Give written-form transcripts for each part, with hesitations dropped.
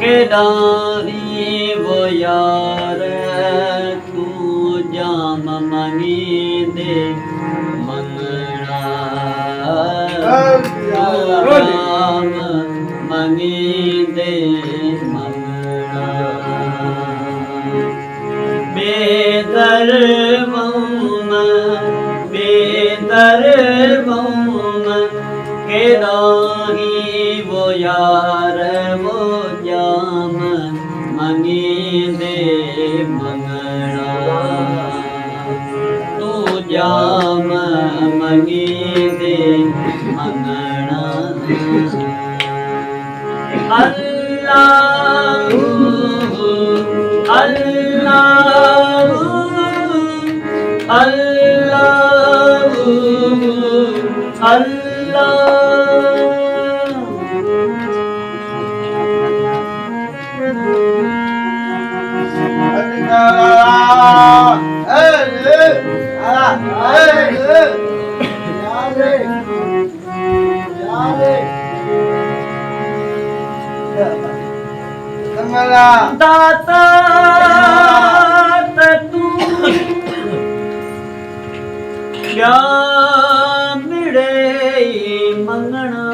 केदारी वो यार तू जाम मंगी दे मंगना जाम मंगी दे मंगना बेदर केदारी वो यार वो जाम मंगी दे मंगना तू जाम मंगी दे मंगना अल्लाह अल्लाह अल्लाह अल्लाह दाता तू क्या मिले मंगना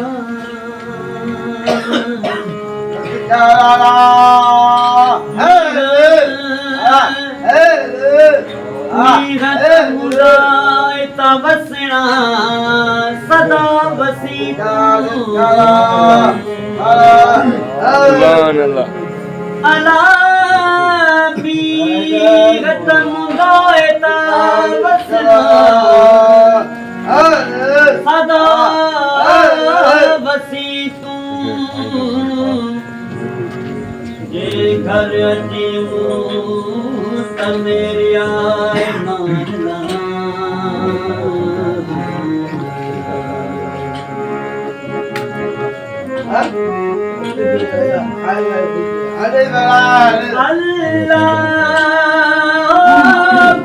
वसना सदा वसी अला बीगतम गायता वसना सदा वसी तू जे घर जीऊं त मेरी आए माना अल्लाह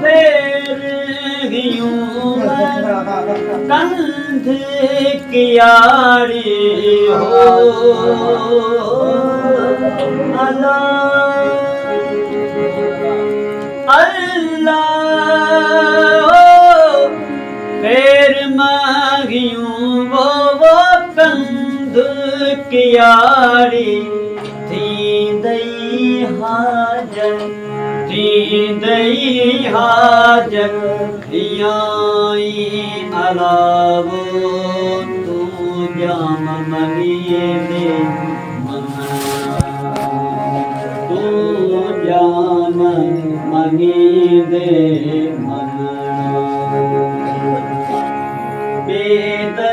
फेर कंध कियारी हो अल्लाह फेर मांगियूं वो कंध कियारी थी दई हाजत याई अलावो तू जाम मंगी दे मंगना तू जाम मंगी दे मंगना बेदर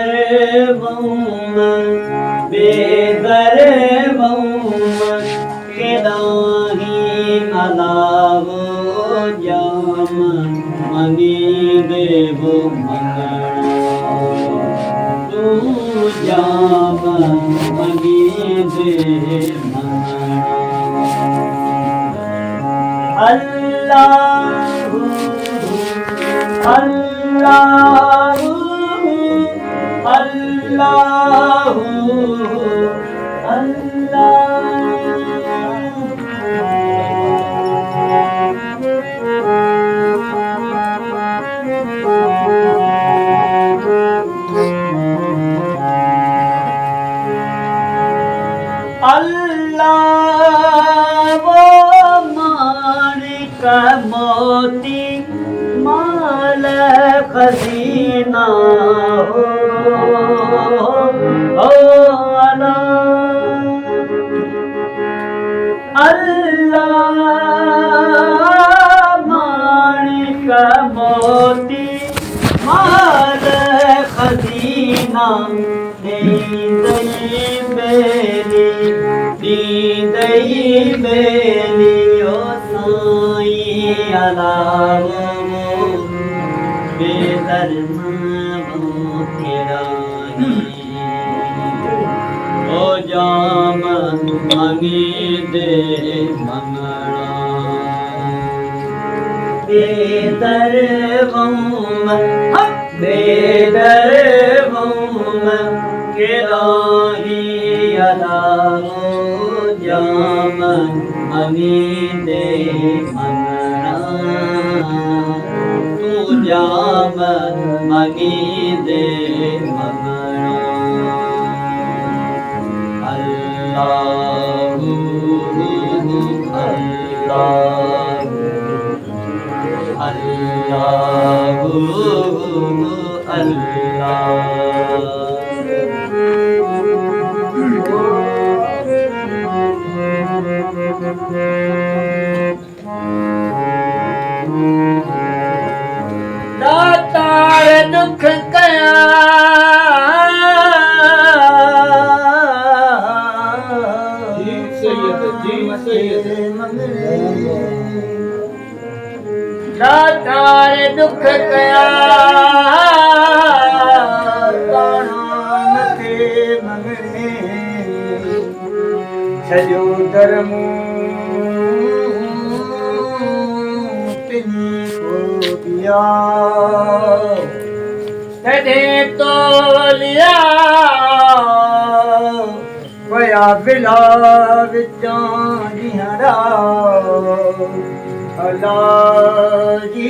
केदाही अलावो जाम मंगी देवो मंगना तू जाम मंगी दे मंगना अल्लाह अल्लाह अल्लाह अल्लाह वो माणिक मोती माल खजीना हो अल्लाह माणिक मोती माल खजीना दई बेली ओ साईं अलावो बेधर्म ओ जाम मंगी दे मंगणा बेदर्वम केराही अलावो जाम मंगी दे मंगणा तू जाम मंगी दे मंगणा अल्लाहु अल्लाहु दातार दुख कया दातार दुख कया थे मंगने सजो धर्म को दिया तदे तो लिया वया बिला विचां जिहरा अल्लाह जी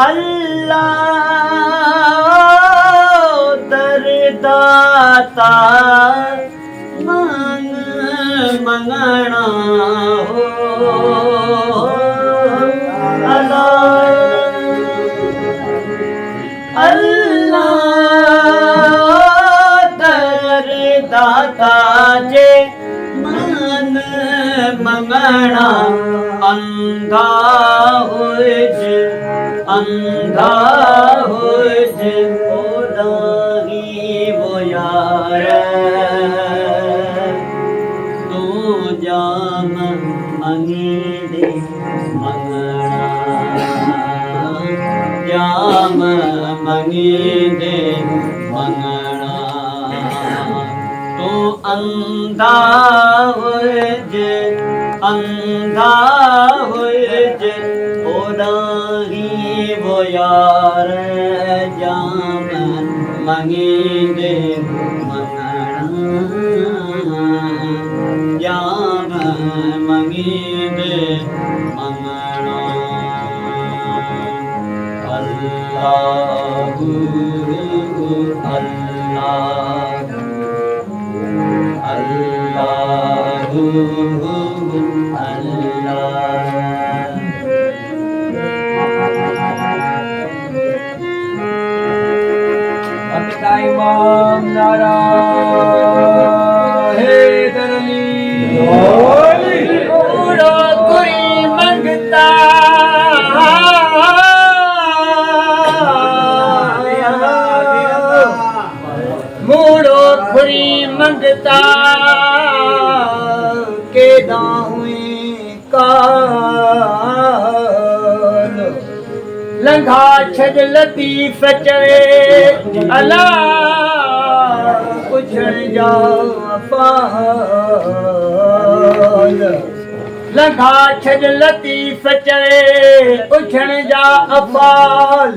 अल्लाह दरदाता मंग मंगणा हो अल्लाह दरदाता जे मन मंगणा अंधा होज ओदाही वो यार तू जाम मंगी दे मंगणा जाम मंगी दे मंगणा तू अंधा होज ओदाही वो यार जाम मंगी दे मंगणा जाम मंगी दे मंगणा अल्लाहु अल्लाहु इमाम नारा है दरली पूरा कोई मंगता मूड़ो खुरी मंगता के दाहुए काल लंघा छज लतीफ चवे अला पुछण जा फाल लंघा छज लतीफ चवे पुछण जा अफाल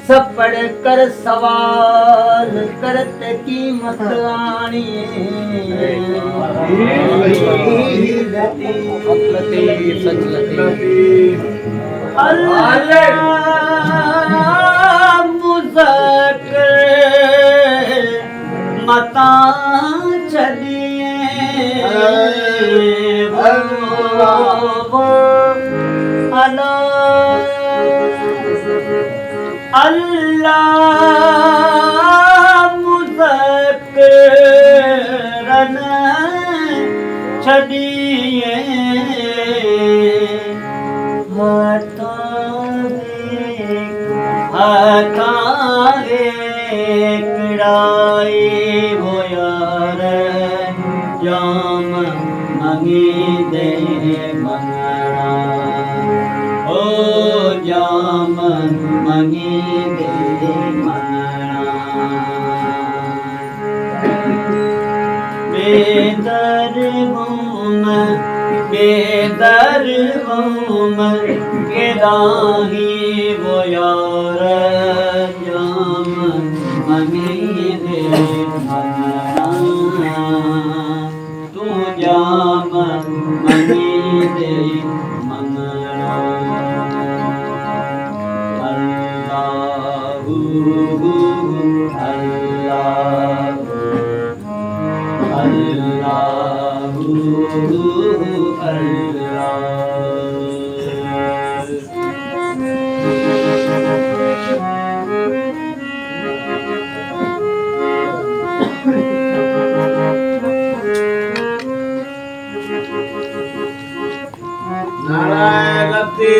सपड़ कर सवाल करत कीमत आणी अल्लाह मुज़क्किर मता चलिए अल्लाह मुज़क्किरन छॾिए हथारे कड़ाई वो यार जा मंगी दे मंगना ओ जाम मंगी दे मंगना बेदर घूम के राही वो यार जाम मंगी दे मंगना तू जाम मंगी दे मंगना अल्लाहू अल्लाहू नारायण लती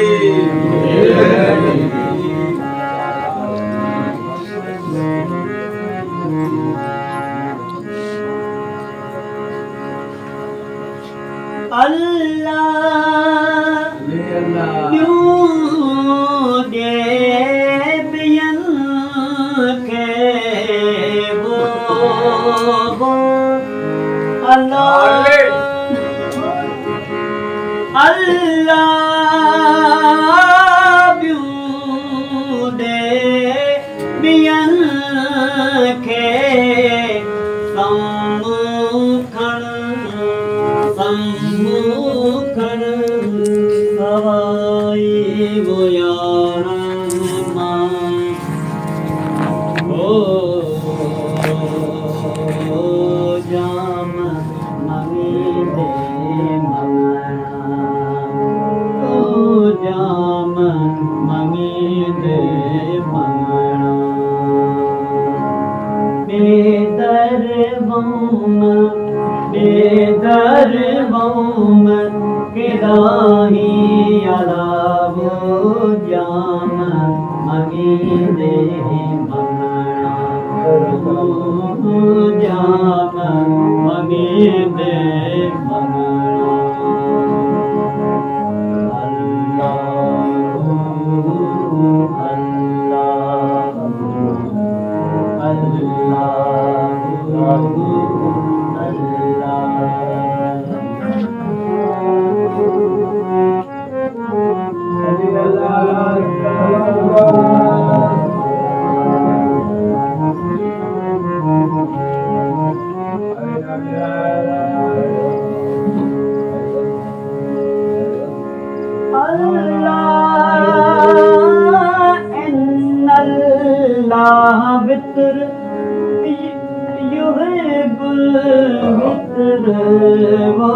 अल्लाह यूं दे बियन के वो अल्लाह अल्लाह यूं दे बियन के सम्मुखन सवाई वो यार मान ओ जाम मंगी दे मंगना ओ जाम मंगी दे मंगना बेदर बौम के राही अलावो जाम मंगी दे मंगना जाम मंगी दे मंगना अल्लाह वितर युहिब्बुल वितर वो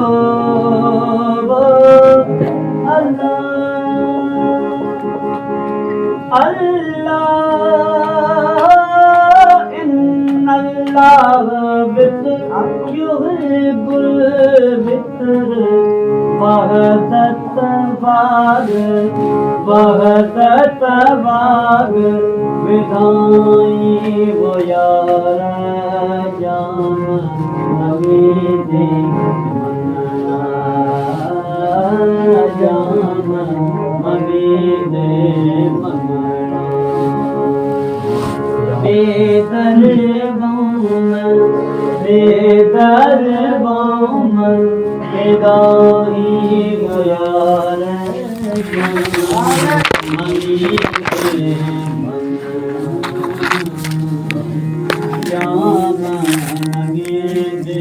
अल्लाह इन्नल्लाह वितर युहिब्बुल वितर वहदत बाग विधाई वो यार जाम मंगी दे मंगना जाम मंगी दे मंगना बेदर बौम बेदाही वो यार मंगी दे जाम मंगी दे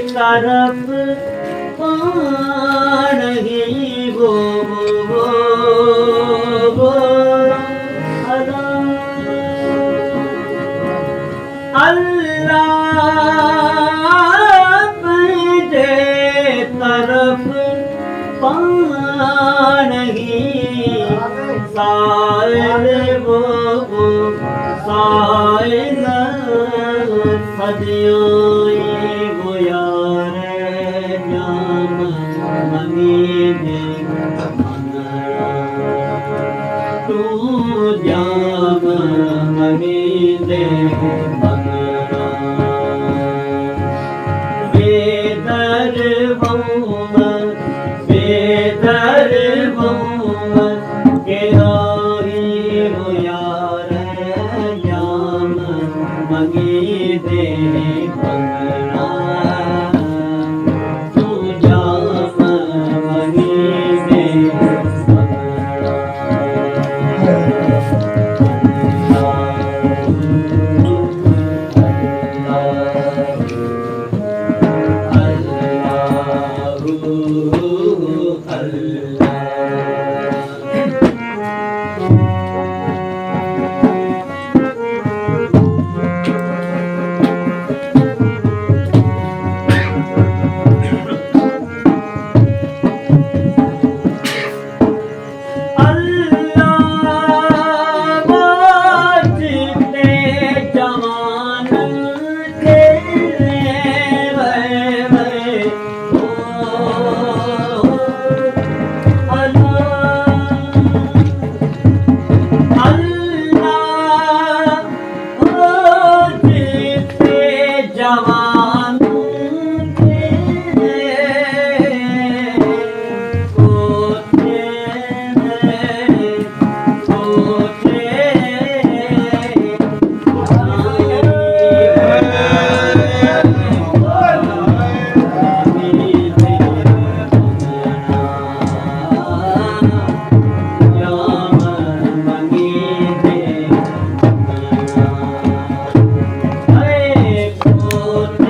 तरफ पाणगी वो अल्लाह पंहिंजे तरफ पाणगी साइल वो साइल सदियों वो यार जाम मनी दे तू जाम मनी दे बेदर के रोही वो यार जाम मनी दे बंगना तू जाम मनी दे Oh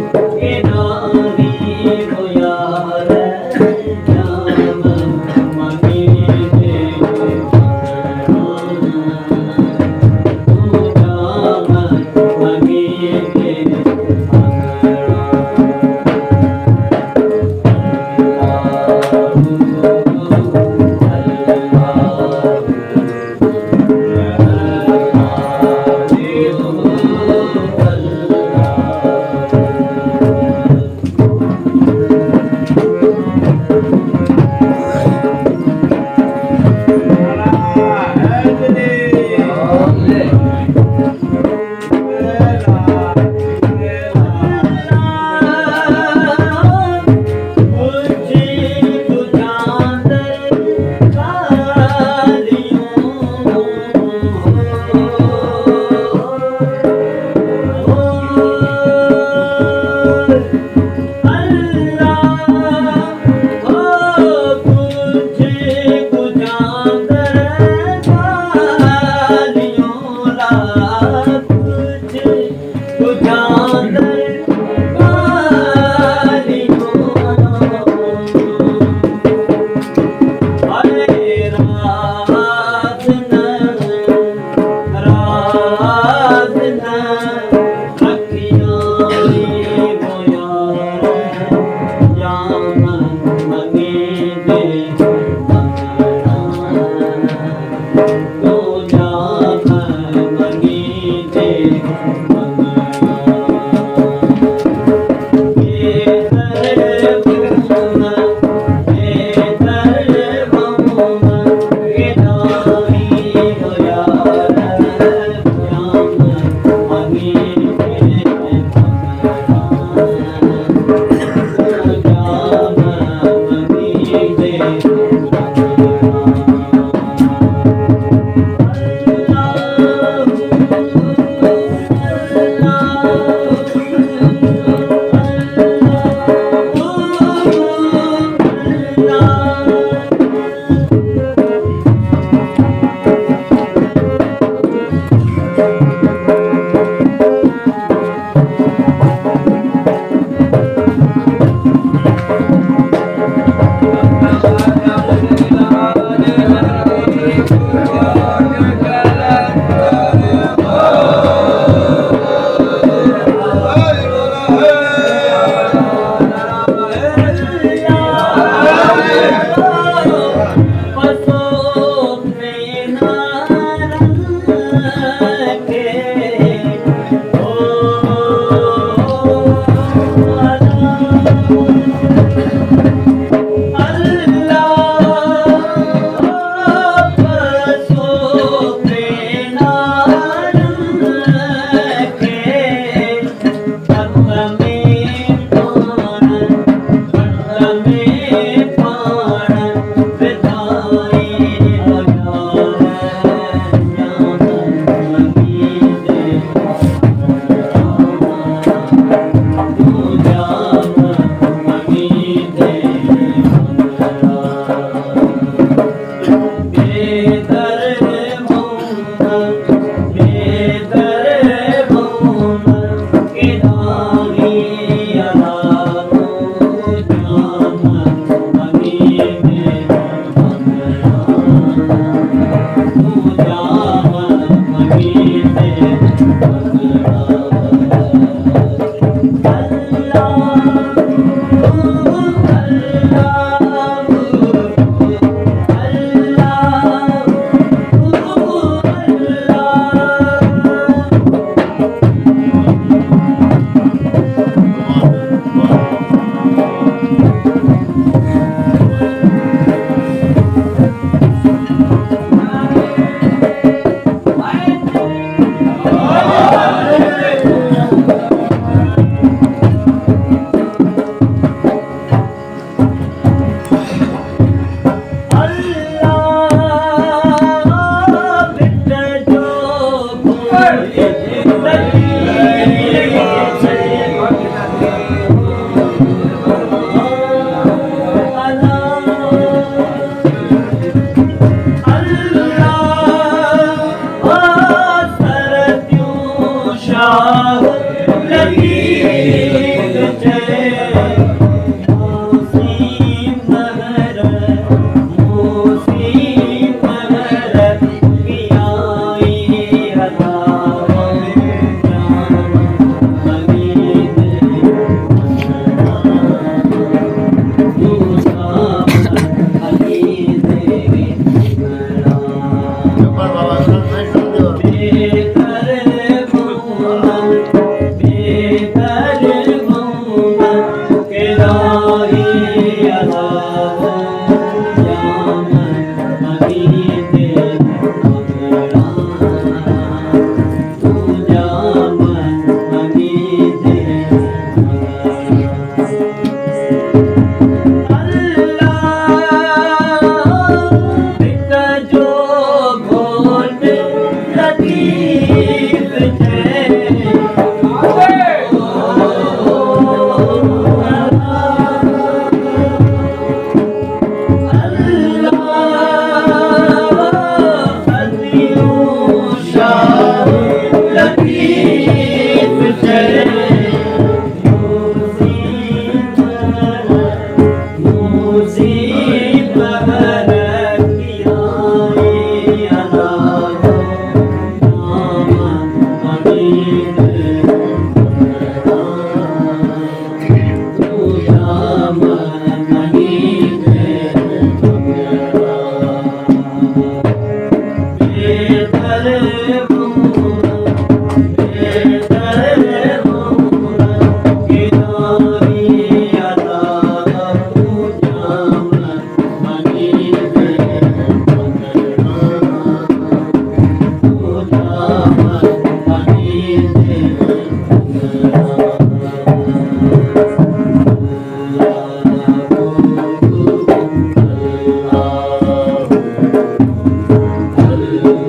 के नारी हो यार जाम मगी दे तू जाम मगी दे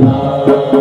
अल्लाह